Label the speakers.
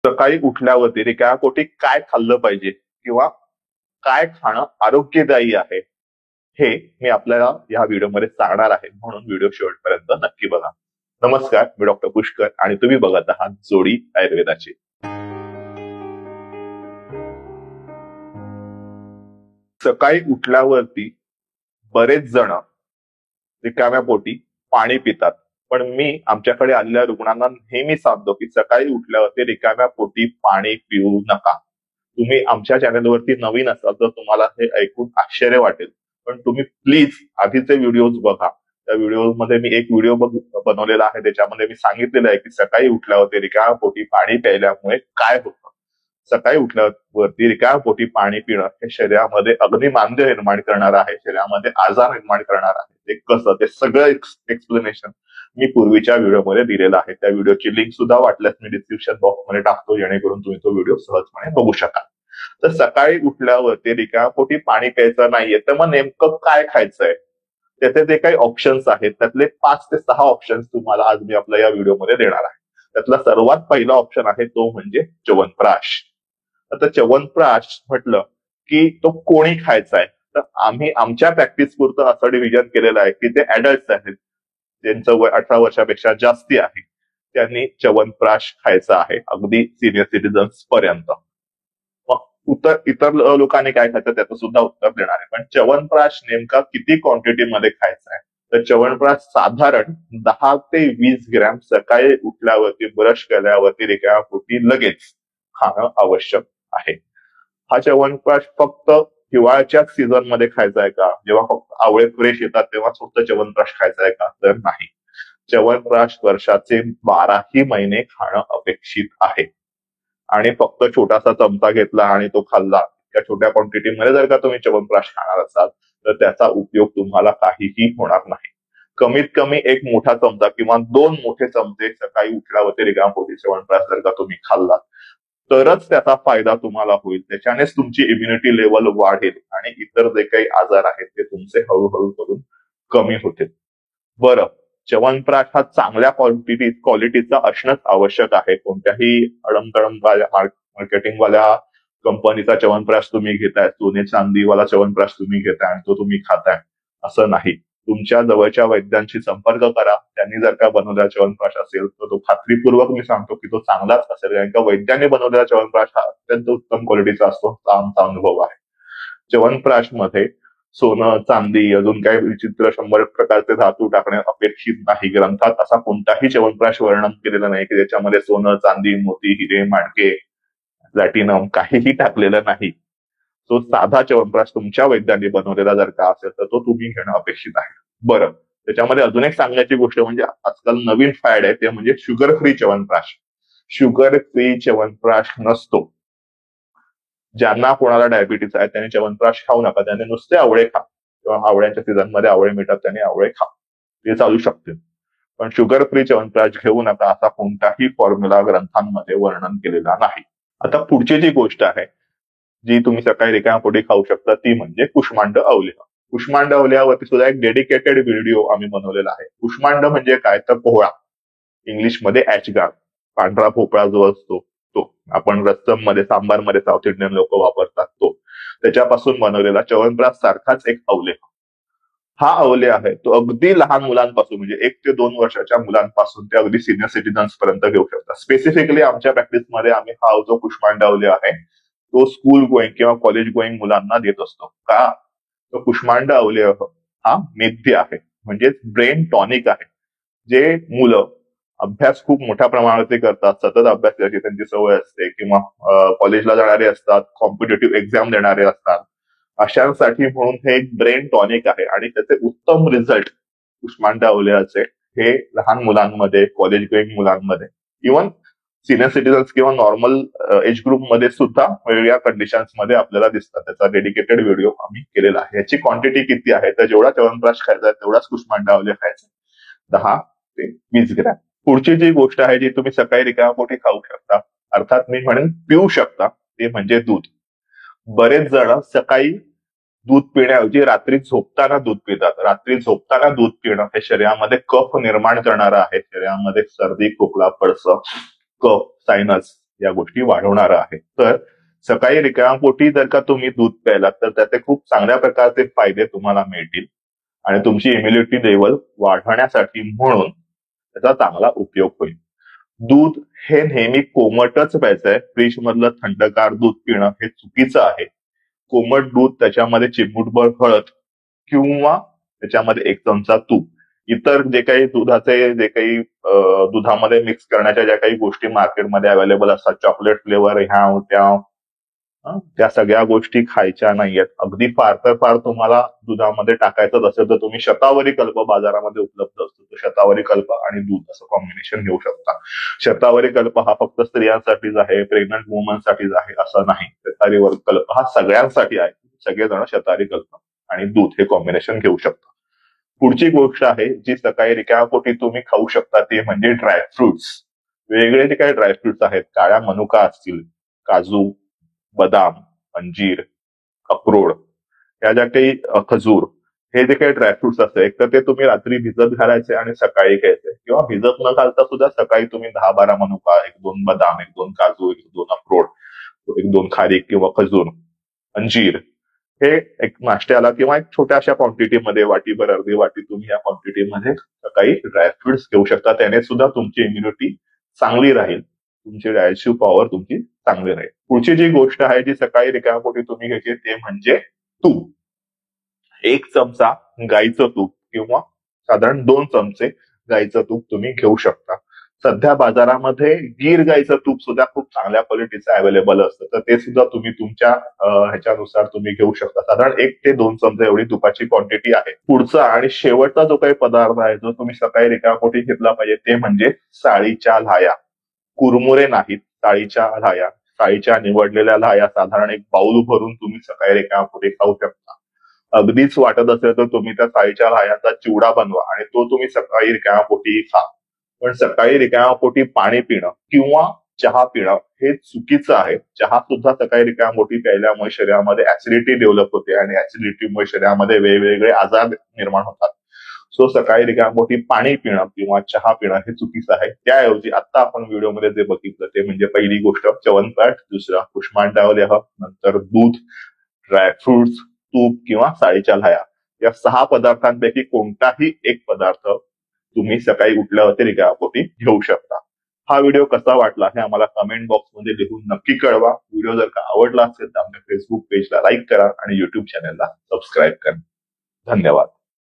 Speaker 1: सकाळी उठल्यावरती रिकाम्या पोटी काय खाल्लं पाहिजे किंवा काय खाणं आरोग्यदायी आहे हे मी आपल्याला या व्हिडिओमध्ये सांगणार आहे, म्हणून व्हिडिओ शेवटपर्यंत नक्की बघा. नमस्कार, मी डॉक्टर पुष्कर आणि तुम्ही बघत आहात जोडी आयुर्वेदाची. सकाळी उठल्यावरती बरेच जण रिकाम्या पोटी पाणी पितात, पण मी आमच्याकडे आलेल्या रुग्णांना नेहमी सांगतो की सकाळी उठल्यावरती रिकाम्या पोटी पाणी पिऊ नका. तुम्ही आमच्या चॅनलवरती नवीन असाल तर तुम्हाला हे ऐकून आश्चर्य वाटेल, पण तुम्ही प्लीज आधीचे व्हिडिओज बघा. त्या व्हिडिओमध्ये मी एक व्हिडिओ बनवलेला आहे, त्याच्यामध्ये मी सांगितलेलं आहे की सकाळी उठल्यावरती रिकाम्या पोटी पाणी प्यायल्यामुळे काय होतं. सकाळी उठल्यावरती रिकाम्या पोटी पाणी पिणं हे शरीरामध्ये अग्निमांद्य निर्माण करणार आहे, शरीरामध्ये आजार निर्माण करणार आहे. ते कसं, ते सगळं एक्सप्लेनेशन मी पूर्वीच्या व्हिडिओमध्ये दिलेलं आहे. त्या व्हिडिओची लिंक सुद्धा वाटल्यास मी डिस्क्रिप्शन बॉक्समध्ये टाकतो, जेणेकरून तुम्ही तो व्हिडिओ सहजपणे बघू शकाल. तर सकाळी उठल्यावरती रिकाम्या पोटी पाणी प्यायचं नाहीये, तर मग नेमकं काय खायचंय, त्याचे जे काही ऑप्शन्स आहेत त्यातले 5 ते 6 ऑप्शन्स तुम्हाला आज मी आपल्या या व्हिडिओमध्ये देणार आहे. त्यातला सर्वात पहिला ऑप्शन आहे तो म्हणजे च्यवनप्राश. आता च्यवनप्राश म्हटलं की तो कोणी खायचा आहे, तर आम्ही आमच्या प्रॅक्टिस पुरतं असं डिव्हिजन केलेलं आहे की ते ऍडल्ट्स आहेत, ज्यांचं वय 18 वर्षापेक्षा जास्ती आहे, त्यांनी च्यवनप्राश खायचा आहे, अगदी सिनियर सिटीजन्स पर्यंत. मग इतर लोकांनी काय खायचं त्याचं सुद्धा उत्तर देणार आहे. पण च्यवनप्राश नेमका किती क्वांटिटीमध्ये खायचा आहे, तर च्यवनप्राश साधारण 10 ते 20 ग्रॅम सकाळी उठल्यावरती ब्रश केल्यावरती रिकाम्या पोटी लगेच खाणं आवश्यक आहे. हा च्यवनप्राश फक्त हिवाळ्याच्याच सीझन मध्ये खायचा आहे का, जेव्हा फक्त आवळे फ्रेश येतात तेव्हाच फक्त च्यवनप्राश खायचा आहे का, तर नाही. च्यवनप्राश वर्षाचे 12ही महिने खाणं अपेक्षित आहे. आणि फक्त छोटासा चमचा घेतला आणि तो खाल्ला, त्या छोट्या क्वांटिटीमध्ये जर का तुम्ही च्यवनप्राश खाणार असाल तर त्याचा उपयोग तुम्हाला काहीही होणार नाही. कमीत कमी एक मोठा चमचा किंवा 2 मोठे चमचे सकाळी उठल्यावरती रिकाम्या पोटी च्यवनप्राश जर का तुम्ही खाल्लात तरच त्याचा फायदा तुम्हाला होईल. त्याच्यानेच तुमची इम्युनिटी लेवल वाढेल आणि इतर जे काही आजार आहेत ते तुमचे हळूहळू करून कमी होतील. बरं, च्यवनप्राश हा चांगल्या क्वालिटीचा असणंच आवश्यक आहे. कोणत्याही अडमतडमवाल्या मार्केटिंगवाल्या कंपनीचा च्यवनप्राश तुम्ही घेताय, सोने चांदीवाला च्यवनप्राश तुम्ही घेताय आणि तो तुम्ही खाताय असं नाही. तुमच्या जवळच्या वैद्यांशी संपर्क करा. त्यांनी जर का बनवलेला च्यवनप्राश असेल तर तो खात्रीपूर्वक मी सांगतो की तो चांगलाच असेल, कारण का वैद्यांनी बनवलेला च्यवनप्राश हा अत्यंत उत्तम क्वालिटीचा असतो, आमचा अनुभव आहे. च्यवनप्राश मध्ये सोनं चांदी अजून काही विचित्र 100 प्रकारचे धातू टाकणे अपेक्षित नाही. ग्रंथात असा कोणताही च्यवनप्राश वर्णन केलेलं नाही की त्याच्यामध्ये सोनं चांदी मोती हिरे माणके प्लॅटिनम काहीही टाकलेलं नाही. तो साधा च्यवनप्राश तुमच्या वैद्यांनी बनवलेला जर का असेल तर तो तुम्ही घेणं अपेक्षित आहे. बरं, त्याच्यामध्ये अजून एक सांगण्याची गोष्ट म्हणजे आजकाल नवीन फॅड आहे ते म्हणजे sugar free chyawanprash. Sugar free chyawanprash नसतो. ज्यांना कोणाला डायबिटीस आहे त्यांनी च्यवनप्राश खाऊ नका, त्यांनी नुसते आवळे खा किंवा आवळ्यांच्या सीझन मध्ये आवळे मिळतात त्यांनी आवळे खा, ते चालू शकते. पण शुगर फ्री च्यवनप्राश घेऊ नका असा कोणताही फॉर्म्युला ग्रंथांमध्ये वर्णन केलेला नाही. आता पुढची जी गोष्ट आहे जी तुम्ही सकाळी रिकाम्या पोटी खाऊ शकता ती म्हणजे कुष्मांड अवलेह. कुष्मांड अवलेहावरती सुद्धा एक डेडिकेटेड व्हिडिओ आम्ही बनवलेला आहे. कुष्मांड म्हणजे काय, तर पोहळा, इंग्लिशमध्ये ऍचगार, पांढरा भोपळा जो असतो तो आपण रस्सम मध्ये सांबार मध्ये साऊथ इंडियन लोक वापरतात तो, त्याच्यापासून बनवलेला च्यवनप्राश सारखाच एक अवलेह. हा अवलेह आहे तो अगदी लहान मुलांपासून म्हणजे 1 ते 2 वर्षाच्या मुलांपासून ते अगदी सिनियर सिटीजन्स पर्यंत घेऊ शकतात. स्पेसिफिकली आमच्या प्रॅक्टिसमध्ये आम्ही हा जो कुष्मांड अवलेह आहे तो स्कूल गोईंग किंवा कॉलेज गोईंग मुलांना देत असतो. का, तो कुष्मांड अवलेह हा मेध्य आहे, म्हणजे ब्रेन टॉनिक आहे. जे मुलं अभ्यास खूप मोठ्या प्रमाणात करतात, सतत अभ्यास करायची त्यांची सवय असते किंवा कॉलेजला जाणारे असतात, कॉम्पिटेटिव्ह एक्झाम देणारे असतात, अशांसाठी म्हणून हे एक ब्रेन टॉनिक आहे आणि त्याचे उत्तम रिझल्ट कुष्मांड अवलेहाचे हे लहान मुलांमध्ये, कॉलेज गोईंग मुलांमध्ये, इव्हन सिनियर सिटीजन्स किंवा नॉर्मल एज ग्रुप मध्ये सुद्धा वेगवेगळ्या कंडिशन्स मध्ये आपल्याला दिसतात. त्याचा डेडिकेटेड व्हिडिओ आम्ही केलेला आहे. याची क्वांटिटी किती आहे, तर जेवढा च्यवनप्राश खायचा आहे तेवढाच कुष्मांड अवलेह खायचा, 10 ते 20 ग्रॅम. पुढची जी गोष्ट आहे जी तुम्ही सकाळी रिकाम्या पोटी खाऊ शकता, अर्थात मी म्हणेन पिऊ शकता, ते म्हणजे दूध. बरेच जण सकाळी दूध पिण्याऐवजी रात्री झोपताना दूध पितात. रात्री झोपताना दूध पिणं हे शरीरामध्ये कफ निर्माण करणारं आहे. शरीरामध्ये सर्दी खोकला पडसं कफ सायनस या गोष्टी वाढवणारं आहे. तर सकाळी रिकाम्या पोटी जर का तुम्ही दूध प्यायलात तर त्याचे खूप चांगल्या प्रकारचे फायदे तुम्हाला मिळतील आणि तुमची इम्युनिटी लेवल वाढवण्यासाठी म्हणून त्याचा चांगला उपयोग होईल. दूध हे नेहमी कोमटच प्यायचंय. फ्रीज मधलं थंडगार दूध पिणं हे चुकीचं आहे. कोमट दूध, त्याच्यामध्ये चिमूटभर हळद किंवा त्याच्यामध्ये 1 चमचा तूप, इतर जे काही जे काही दुधामध्ये मिक्स करण्याच्या ज्या काही गोष्टी मार्केटमध्ये अवेलेबल असतात, चॉकलेट फ्लेवर ह्या त्या, त्या सगळ्या गोष्टी खायच्या नाहीयेत. अगदी फार तर फार तुम्हाला दुधामध्ये टाकायचंच असेल तर तुम्ही शतावरी कल्प बाजारामध्ये उपलब्ध असतो, तो शतावरी कल्प आणि दूध असं कॉम्बिनेशन घेऊ शकता. शतावरी कल्प हा फक्त स्त्रियांसाठीच आहे, प्रेग्नंट वुमनसाठीच आहे असं नाही. शतावरी कल्प हा सगळ्यांसाठी आहे. सगळेजण शतावरी कल्प आणि दूध हे कॉम्बिनेशन घेऊ शकता. पुढची गोष्ट आहे जी सकाळी रिकाम्या पोटी तुम्ही खाऊ शकता ते म्हणजे ड्रायफ्रुट्स. वेगवेगळे जे काही ड्रायफ्रुट्स आहेत, काळ्या मनुका असतील, काजू, बदाम, अंजीर, अक्रोड, या ज्या काही खजूर, हे जे काही ड्रायफ्रुट्स असते, एक तर ते तुम्ही रात्री भिजत घालायचे आणि सकाळी घ्यायचे, किंवा भिजत न घालता सुद्धा सकाळी तुम्ही 10-12 मनुका, 1-2 बदाम, 1-2 काजू, 1-2 अक्रोड, 1-2 खारीक किंवा खजूर, अंजीर, हे एक नाश्त्याला किंवा एक छोट्याशा क्वांटिटीमध्ये, वाटीभर अर्धी वाटी तुम्ही या क्वांटिटीमध्ये सकाळी ड्रायफ्रुट्स घेऊ शकता. त्याने सुद्धा तुमची इम्युनिटी चांगली राहील, तुमची डायजेस्टिव्ह पॉवर तुमची चांगली राहील. पुढची जी गोष्ट आहे जी सकाळी रिकाम्या पोटी तुम्ही घ्यायची ते म्हणजे तूप. 1 चमचा गाईचं तूप किंवा साधारण 2 चमचे गाईचं तूप तुम्ही घेऊ शकता. सध्या बाजारामध्ये गीर गाईचं तूप सुद्धा खूप चांगल्या क्वालिटीचं अवेलेबल असतं, तर ते सुद्धा तुम्ही तुमच्या ह्याच्यानुसार तुम्ही घेऊ शकता. साधारण 1 ते 2 चमचे एवढी तुपाची क्वांटिटी आहे. पुढचा आणि शेवटचा जो काही पदार्थ आहे जो तुम्ही सकाळी रिकाम्या पोटी घेतला पाहिजे ते म्हणजे साळीच्या लाह्या. कुरमुरे नाहीत, साळीच्या लाह्या. साळीच्या निवडलेल्या लाह्या साधारण 1 बाउल भरून तुम्ही सकाळी रिकाम्या पोटी खाऊ शकता. अगदीच वाटत असेल तर तुम्ही त्या साळीच्या लाह्यांचा चिवडा बनवा आणि तो तुम्ही सकाळी रिकाम्या पोटी खा. पण सकाळी रिकाम्या पोटी पाणी पिणं किंवा चहा पिणं हे चुकीचं आहे. चहा सुद्धा सकाळी रिकाम्या पोटी प्यायल्यामुळे शरीरामध्ये ऍसिडिटी डेव्हलप होते आणि ऍसिडिटीमुळे शरीरामध्ये वेगवेगळे आजार निर्माण होतात. सो सकाळी रिकाम्या पोटी पाणी पिणं किंवा चहा पिणं हे चुकीचं आहे. त्याऐवजी आता आपण व्हिडिओमध्ये जे बघितलं ते म्हणजे पहिली गोष्ट च्यवनप्राश, दुसरा कुष्मांडावलेह, नंतर दूध, ड्रायफ्रुट्स, तूप किंवा साळीच्या लाह्या. या 6 पदार्थांपैकी कोणताही एक पदार्थ तुम्ही सकाळी उठल्यावरती रिकाम्या पोटी घेऊ शकता. हा व्हिडिओ कसा वाटला हे आम्हाला कमेंट बॉक्समध्ये लिहून नक्की कळवा. व्हिडिओ जर का आवडला असेल तर आमच्या फेसबुक पेजला लाईक करा आणि युट्यूब चॅनलला सबस्क्राईब करा. धन्यवाद.